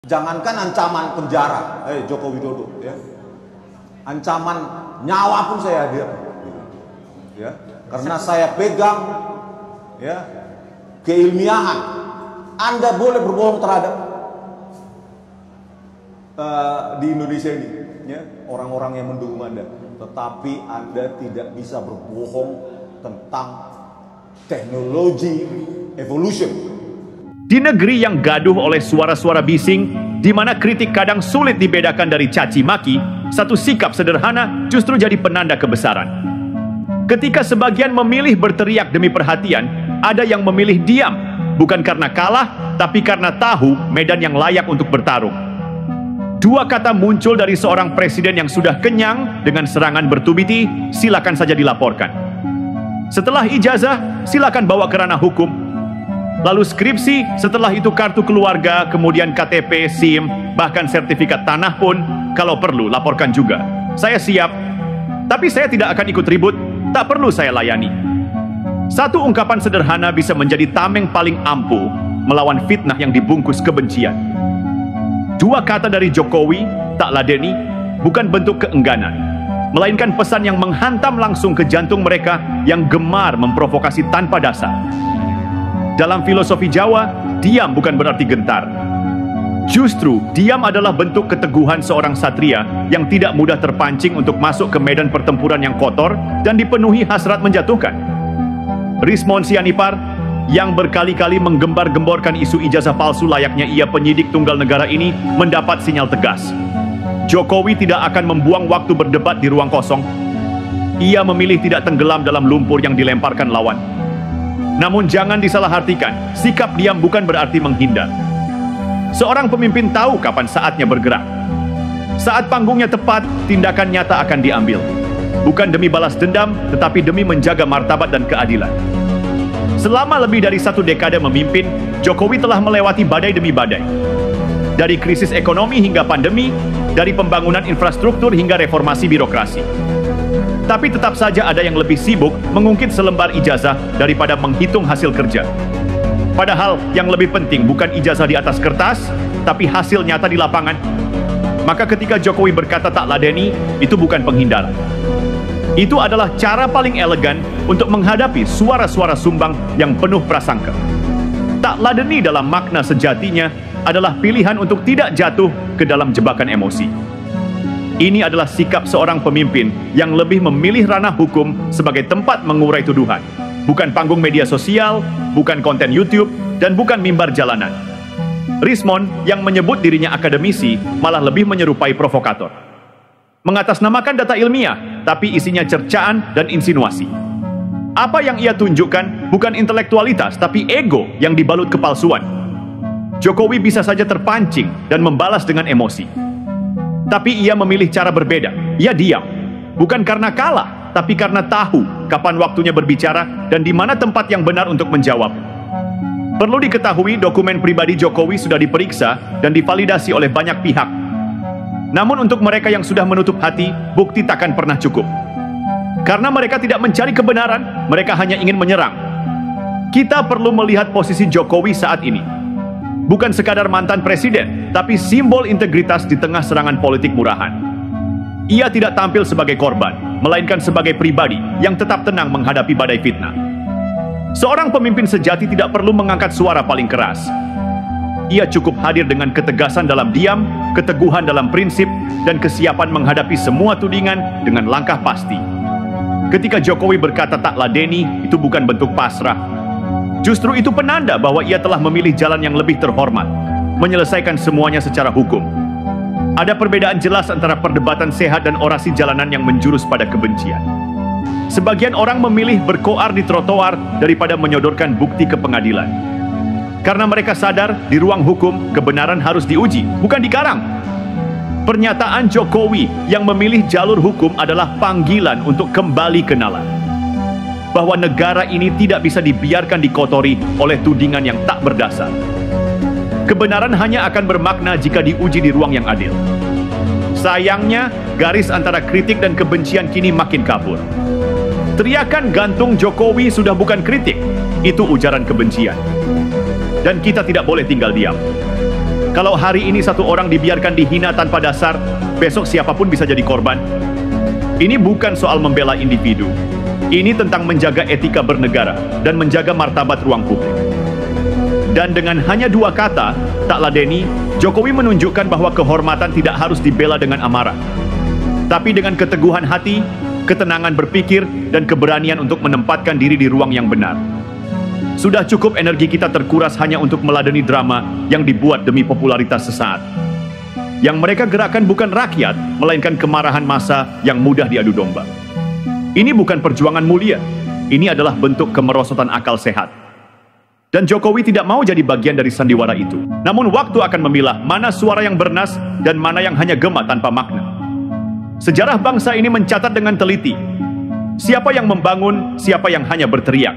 Jangankan ancaman penjara, Joko Widodo, ya, ancaman nyawa pun saya hadir, ya, karena saya pegang, ya, keilmiahan. Anda boleh berbohong terhadap di Indonesia ini, ya, orang-orang yang mendukung Anda, tetapi Anda tidak bisa berbohong tentang teknologi evolution. Di negeri yang gaduh oleh suara-suara bising, di mana kritik kadang sulit dibedakan dari caci maki, satu sikap sederhana justru jadi penanda kebesaran. Ketika sebagian memilih berteriak demi perhatian, ada yang memilih diam, bukan karena kalah, tapi karena tahu medan yang layak untuk bertarung. Dua kata muncul dari seorang presiden yang sudah kenyang dengan serangan bertubi-tubi, silakan saja dilaporkan. Setelah ijazah, silakan bawa ke ranah hukum. Lalu skripsi, setelah itu kartu keluarga, kemudian KTP, SIM, bahkan sertifikat tanah pun, kalau perlu laporkan juga. Saya siap, tapi saya tidak akan ikut ribut, tak perlu saya layani. Satu ungkapan sederhana bisa menjadi tameng paling ampuh melawan fitnah yang dibungkus kebencian. Dua kata dari Jokowi, tak ladeni, bukan bentuk keengganan, melainkan pesan yang menghantam langsung ke jantung mereka yang gemar memprovokasi tanpa dasar. Dalam filosofi Jawa, diam bukan berarti gentar. Justru, diam adalah bentuk keteguhan seorang satria yang tidak mudah terpancing untuk masuk ke medan pertempuran yang kotor dan dipenuhi hasrat menjatuhkan. Rismon Sianipar, yang berkali-kali menggembar-gemborkan isu ijazah palsu layaknya ia penyidik tunggal negara ini, mendapat sinyal tegas. Jokowi tidak akan membuang waktu berdebat di ruang kosong. Ia memilih tidak tenggelam dalam lumpur yang dilemparkan lawan. Namun jangan disalahartikan, sikap diam bukan berarti menghindar. Seorang pemimpin tahu kapan saatnya bergerak. Saat panggungnya tepat, tindakan nyata akan diambil. Bukan demi balas dendam, tetapi demi menjaga martabat dan keadilan. Selama lebih dari 1 dekade memimpin, Jokowi telah melewati badai demi badai. Dari krisis ekonomi hingga pandemi, dari pembangunan infrastruktur hingga reformasi birokrasi. Tapi tetap saja ada yang lebih sibuk mengungkit selembar ijazah daripada menghitung hasil kerja. Padahal yang lebih penting bukan ijazah di atas kertas, tapi hasil nyata di lapangan. Maka ketika Jokowi berkata tak ladeni, itu bukan penghindaran. Itu adalah cara paling elegan untuk menghadapi suara-suara sumbang yang penuh prasangka. Tak ladeni dalam makna sejatinya adalah pilihan untuk tidak jatuh ke dalam jebakan emosi. Ini adalah sikap seorang pemimpin yang lebih memilih ranah hukum sebagai tempat mengurai tuduhan. Bukan panggung media sosial, bukan konten YouTube, dan bukan mimbar jalanan. Rismon yang menyebut dirinya akademisi malah lebih menyerupai provokator. Mengatasnamakan data ilmiah, tapi isinya cercaan dan insinuasi. Apa yang ia tunjukkan bukan intelektualitas, tapi ego yang dibalut kepalsuan. Jokowi bisa saja terpancing dan membalas dengan emosi. Tapi ia memilih cara berbeda. Ia diam. Bukan karena kalah, tapi karena tahu kapan waktunya berbicara dan di mana tempat yang benar untuk menjawab. Perlu diketahui dokumen pribadi Jokowi sudah diperiksa dan divalidasi oleh banyak pihak. Namun untuk mereka yang sudah menutup hati, bukti takkan pernah cukup. Karena mereka tidak mencari kebenaran, mereka hanya ingin menyerang. Kita perlu melihat posisi Jokowi saat ini. Bukan sekadar mantan presiden, tapi simbol integritas di tengah serangan politik murahan. Ia tidak tampil sebagai korban, melainkan sebagai pribadi yang tetap tenang menghadapi badai fitnah. Seorang pemimpin sejati tidak perlu mengangkat suara paling keras. Ia cukup hadir dengan ketegasan dalam diam, keteguhan dalam prinsip, dan kesiapan menghadapi semua tudingan dengan langkah pasti. Ketika Jokowi berkata tak ladeni, itu bukan bentuk pasrah. Justru itu penanda bahwa ia telah memilih jalan yang lebih terhormat, menyelesaikan semuanya secara hukum. Ada perbedaan jelas antara perdebatan sehat dan orasi jalanan yang menjurus pada kebencian. Sebagian orang memilih berkoar di trotoar daripada menyodorkan bukti ke pengadilan. Karena mereka sadar di ruang hukum kebenaran harus diuji, bukan dikarang. Pernyataan Jokowi yang memilih jalur hukum adalah panggilan untuk kembali ke nalar. Bahwa negara ini tidak bisa dibiarkan dikotori oleh tudingan yang tak berdasar. Kebenaran hanya akan bermakna jika diuji di ruang yang adil. Sayangnya, garis antara kritik dan kebencian kini makin kabur. Teriakan gantung Jokowi sudah bukan kritik, itu ujaran kebencian. Dan kita tidak boleh tinggal diam. Kalau hari ini satu orang dibiarkan dihina tanpa dasar, besok siapapun bisa jadi korban. Ini bukan soal membela individu. Ini tentang menjaga etika bernegara dan menjaga martabat ruang publik. Dan dengan hanya 2 kata, tak ladeni, Jokowi menunjukkan bahwa kehormatan tidak harus dibela dengan amarah. Tapi dengan keteguhan hati, ketenangan berpikir, dan keberanian untuk menempatkan diri di ruang yang benar. Sudah cukup energi kita terkuras hanya untuk meladeni drama yang dibuat demi popularitas sesaat. Yang mereka gerakan bukan rakyat, melainkan kemarahan massa yang mudah diadu domba. Ini bukan perjuangan mulia, ini adalah bentuk kemerosotan akal sehat. Dan Jokowi tidak mau jadi bagian dari sandiwara itu. Namun waktu akan memilah mana suara yang bernas dan mana yang hanya gema tanpa makna. Sejarah bangsa ini mencatat dengan teliti siapa yang membangun, siapa yang hanya berteriak.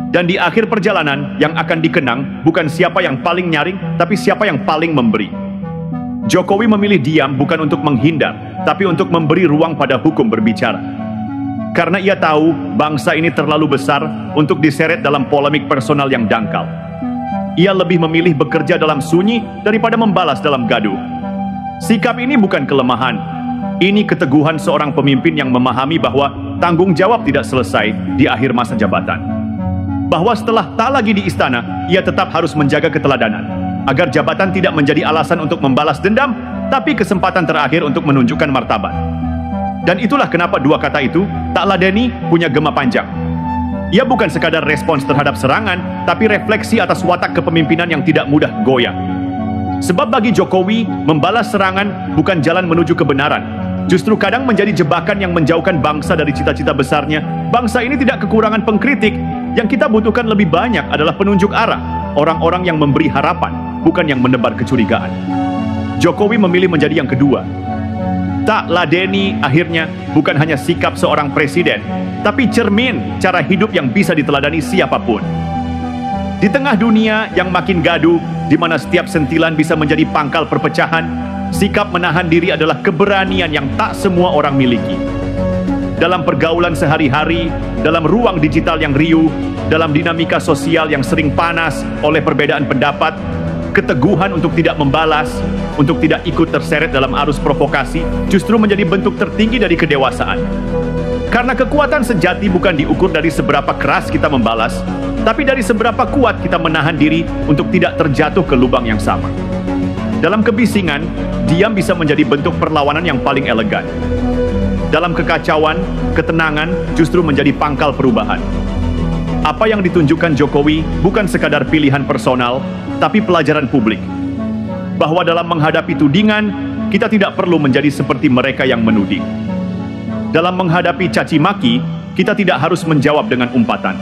Dan di akhir perjalanan yang akan dikenang bukan siapa yang paling nyaring, tapi siapa yang paling memberi. Jokowi memilih diam bukan untuk menghindar, tapi untuk memberi ruang pada hukum berbicara. Karena ia tahu bangsa ini terlalu besar untuk diseret dalam polemik personal yang dangkal. Ia lebih memilih bekerja dalam sunyi daripada membalas dalam gaduh. Sikap ini bukan kelemahan. Ini keteguhan seorang pemimpin yang memahami bahwa tanggung jawab tidak selesai di akhir masa jabatan. Bahwa setelah tak lagi di istana, ia tetap harus menjaga keteladanan, agar jabatan tidak menjadi alasan untuk membalas dendam, tapi kesempatan terakhir untuk menunjukkan martabat. Dan itulah kenapa 2 kata itu, tak ladeni, punya gema panjang. Ia bukan sekadar respons terhadap serangan, tapi refleksi atas watak kepemimpinan yang tidak mudah goyah. Sebab bagi Jokowi, membalas serangan bukan jalan menuju kebenaran. Justru kadang menjadi jebakan yang menjauhkan bangsa dari cita-cita besarnya. Bangsa ini tidak kekurangan pengkritik. Yang kita butuhkan lebih banyak adalah penunjuk arah. Orang-orang yang memberi harapan, bukan yang menebar kecurigaan. Jokowi memilih menjadi yang kedua. Tak ladeni akhirnya bukan hanya sikap seorang presiden, tapi cermin cara hidup yang bisa diteladani siapapun. Di tengah dunia yang makin gaduh, di mana setiap sentilan bisa menjadi pangkal perpecahan, sikap menahan diri adalah keberanian yang tak semua orang miliki. Dalam pergaulan sehari-hari, dalam ruang digital yang riuh, dalam dinamika sosial yang sering panas oleh perbedaan pendapat, keteguhan untuk tidak membalas, untuk tidak ikut terseret dalam arus provokasi, justru menjadi bentuk tertinggi dari kedewasaan. Karena kekuatan sejati bukan diukur dari seberapa keras kita membalas, tapi dari seberapa kuat kita menahan diri untuk tidak terjatuh ke lubang yang sama. Dalam kebisingan, diam bisa menjadi bentuk perlawanan yang paling elegan. Dalam kekacauan, ketenangan justru menjadi pangkal perubahan. Apa yang ditunjukkan Jokowi bukan sekadar pilihan personal, tapi pelajaran publik. Bahwa dalam menghadapi tudingan, kita tidak perlu menjadi seperti mereka yang menuding. Dalam menghadapi caci maki, kita tidak harus menjawab dengan umpatan.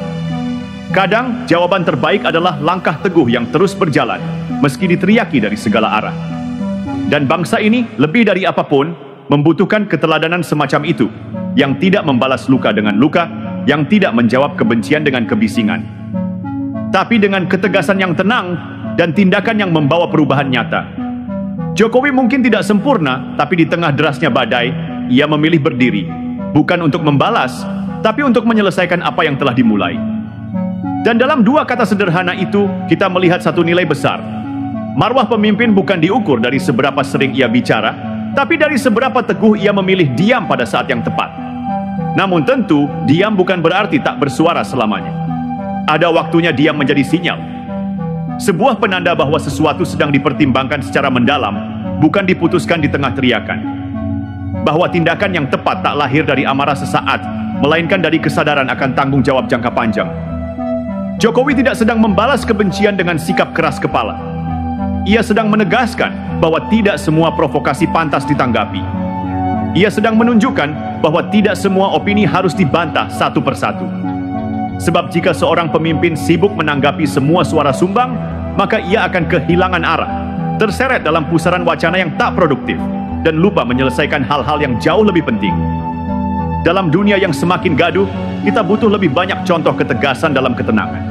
Kadang, jawaban terbaik adalah langkah teguh yang terus berjalan, meski diteriaki dari segala arah. Dan bangsa ini, lebih dari apapun, membutuhkan keteladanan semacam itu, yang tidak membalas luka dengan luka, yang tidak menjawab kebencian dengan kebisingan. Tapi dengan ketegasan yang tenang, dan tindakan yang membawa perubahan nyata. Jokowi mungkin tidak sempurna, tapi di tengah derasnya badai, ia memilih berdiri, bukan untuk membalas, tapi untuk menyelesaikan apa yang telah dimulai. Dan dalam 2 kata sederhana itu, kita melihat satu nilai besar. Marwah pemimpin bukan diukur dari seberapa sering ia bicara, tapi dari seberapa teguh ia memilih diam pada saat yang tepat. Namun tentu, diam bukan berarti tak bersuara selamanya. Ada waktunya diam menjadi sinyal. Sebuah penanda bahwa sesuatu sedang dipertimbangkan secara mendalam, bukan diputuskan di tengah teriakan. Bahwa tindakan yang tepat tak lahir dari amarah sesaat, melainkan dari kesadaran akan tanggung jawab jangka panjang. Jokowi tidak sedang membalas kebencian dengan sikap keras kepala. Ia sedang menegaskan bahwa tidak semua provokasi pantas ditanggapi. Ia sedang menunjukkan bahwa tidak semua opini harus dibantah satu persatu. Sebab jika seorang pemimpin sibuk menanggapi semua suara sumbang, maka ia akan kehilangan arah, terseret dalam pusaran wacana yang tak produktif, dan lupa menyelesaikan hal-hal yang jauh lebih penting. Dalam dunia yang semakin gaduh, kita butuh lebih banyak contoh ketegasan dalam ketenangan.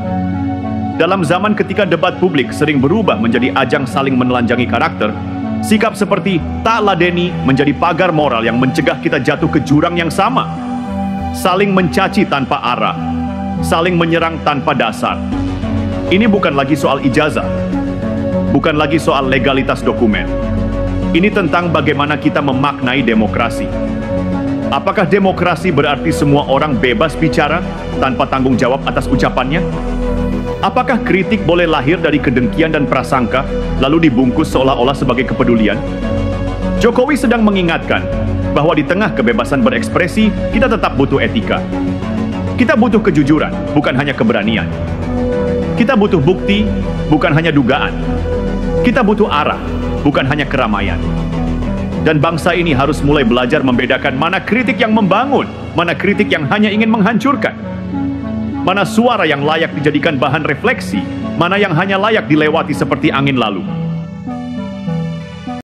Dalam zaman ketika debat publik sering berubah menjadi ajang saling menelanjangi karakter, sikap seperti tak ladeni menjadi pagar moral yang mencegah kita jatuh ke jurang yang sama. Saling mencaci tanpa arah, saling menyerang tanpa dasar. Ini bukan lagi soal ijazah, bukan lagi soal legalitas dokumen. Ini tentang bagaimana kita memaknai demokrasi. Apakah demokrasi berarti semua orang bebas bicara tanpa tanggung jawab atas ucapannya? Apakah kritik boleh lahir dari kedengkian dan prasangka, lalu dibungkus seolah-olah sebagai kepedulian? Jokowi sedang mengingatkan bahwa di tengah kebebasan berekspresi, kita tetap butuh etika. Kita butuh kejujuran, bukan hanya keberanian. Kita butuh bukti, bukan hanya dugaan. Kita butuh arah, bukan hanya keramaian. Dan bangsa ini harus mulai belajar membedakan mana kritik yang membangun, mana kritik yang hanya ingin menghancurkan. Mana suara yang layak dijadikan bahan refleksi, mana yang hanya layak dilewati seperti angin lalu.